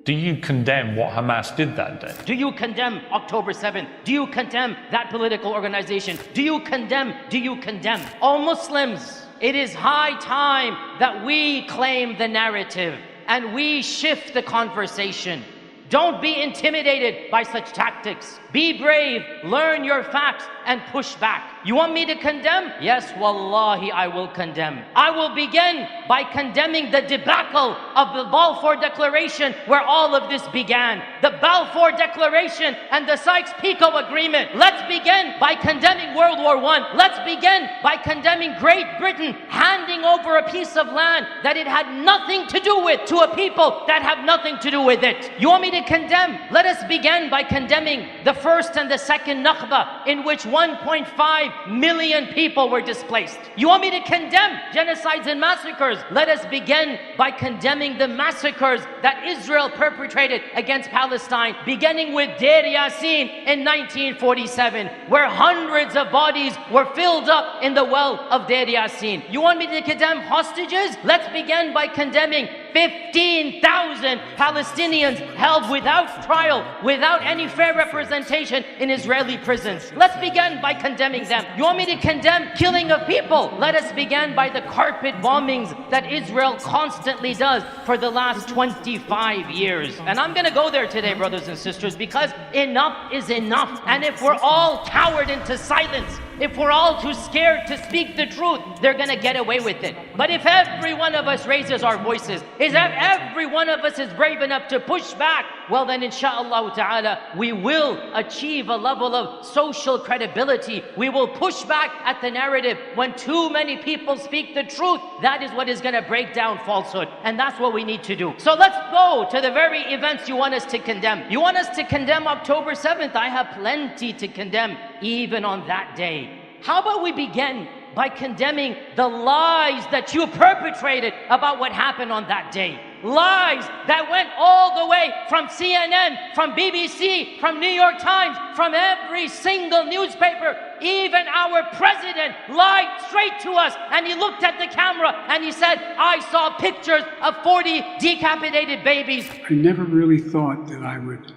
Do you condemn what Hamas did that day? Do you condemn October 7th? Do you condemn that political organization? Do you condemn? Do you condemn? Oh Muslims, it is high time that we claim the narrative and we shift the conversation. Don't be intimidated by such tactics. Be brave, learn your facts, and push back. You want me to condemn? Yes, wallahi, I will condemn. I will begin by condemning the debacle of the Balfour Declaration where all of this began. The Balfour Declaration and the Sykes-Picot Agreement. Let's begin by condemning World War I. Let's begin by condemning Great Britain handing over a piece of land that it had nothing to do with to a people that have nothing to do with it. You want me to condemn? Let us begin by condemning the first and the second Nakba, in which 1.5 million people were displaced. You want me to condemn genocides and massacres? Let us begin by condemning the massacres that Israel perpetrated against Palestine, beginning with Deir Yassin in 1947, where hundreds of bodies were filled up in the well of Deir Yassin. You want me to condemn hostages? Let's begin by condemning 15,000 Palestinians held without trial, without any fair representation in Israeli prisons. Let's begin by condemning them. You want me to condemn killing of people? Let us begin by the carpet bombings that Israel constantly does for the last 25 years. And I'm going to go there today, brothers and sisters, because enough is enough. And if we're all cowered into silence, if we're all too scared to speak the truth, they're going to get away with it. But if every one of us raises our voices, if every one of us is brave enough to push back, well then inshallah ta'ala, we will achieve a level of social credibility. We will push back at the narrative. When too many people speak the truth, that is what is going to break down falsehood. And that's what we need to do. So let's go to the very events you want us to condemn. You want us to condemn October 7th? I have plenty to condemn even on that day. How about we begin by condemning the lies that you perpetrated about what happened on that day? Lies that went all the way from CNN, from BBC, from New York Times, from every single newspaper. Even our president lied straight to us, and he looked at the camera and he said, I saw pictures of 40 decapitated babies. I never really thought that I would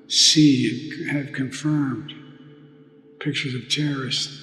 see and have confirmed pictures of terrorists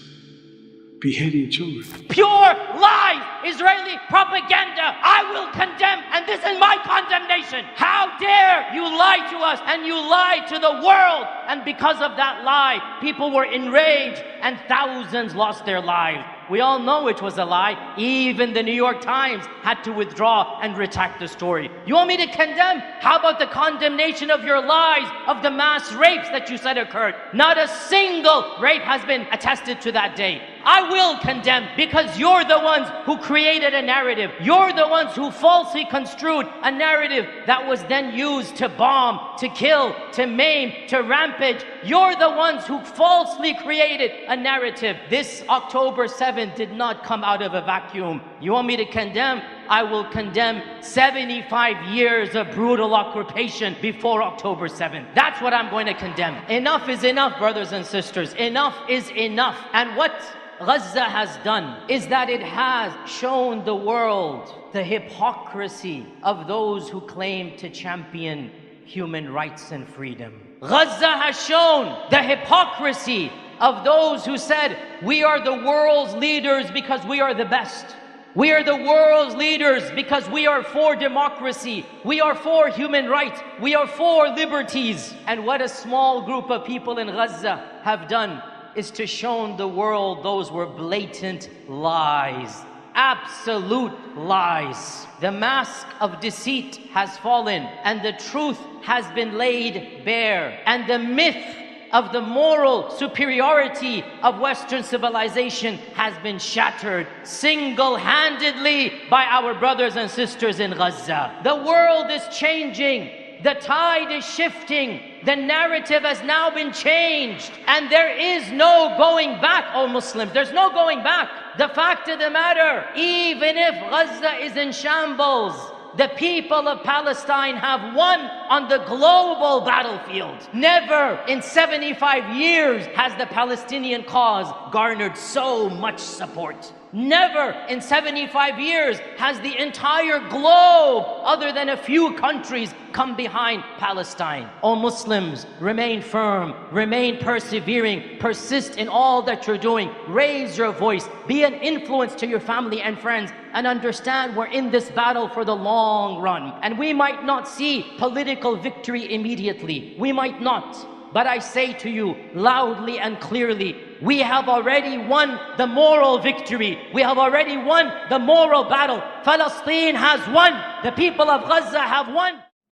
beheading children. Pure lies, Israeli propaganda. I will condemn, and this is my condemnation. How dare you lie to us, and you lie to the world. And because of that lie, people were enraged and thousands lost their lives. We all know it was a lie. Even the New York Times had to withdraw and retract the story. You want me to condemn? How about the condemnation of your lies of the mass rapes that you said occurred? Not a single rape has been attested to that day. I will condemn, because you're the ones who created a narrative. You're the ones who falsely construed a narrative that was then used to bomb, to kill, to maim, to rampage. You're the ones who falsely created a narrative. This October 7th did not come out of a vacuum. You want me to condemn? I will condemn 75 years of brutal occupation before October 7th. That's what I'm going to condemn. Enough is enough, brothers and sisters. Enough is enough. And what Gaza has done is that it has shown the world the hypocrisy of those who claim to champion human rights and freedom. Gaza has shown the hypocrisy of those who said, we are the world's leaders because we are the best. We are the world's leaders because we are for democracy. We are for human rights. We are for liberties. And what a small group of people in Gaza have done is to show the world those were blatant lies. Absolute lies. The mask of deceit has fallen and the truth has been laid bare. And the myth of the moral superiority of Western civilization has been shattered single-handedly by our brothers and sisters in Gaza. The world is changing. The tide is shifting. The narrative has now been changed. And there is no going back, oh Muslims. There's no going back. The fact of the matter, even if Gaza is in shambles, the people of Palestine have won on the global battlefield. Never in 75 years has the Palestinian cause garnered so much support. Never in 75 years has the entire globe, other than a few countries, come behind Palestine. O Muslims, remain firm, remain persevering, persist in all that you're doing, raise your voice, be an influence to your family and friends, and understand we're in this battle for the long run. And we might not see political victory immediately, we might not. But I say to you loudly and clearly, we have already won the moral victory. We have already won the moral battle. Palestine has won. The people of Gaza have won.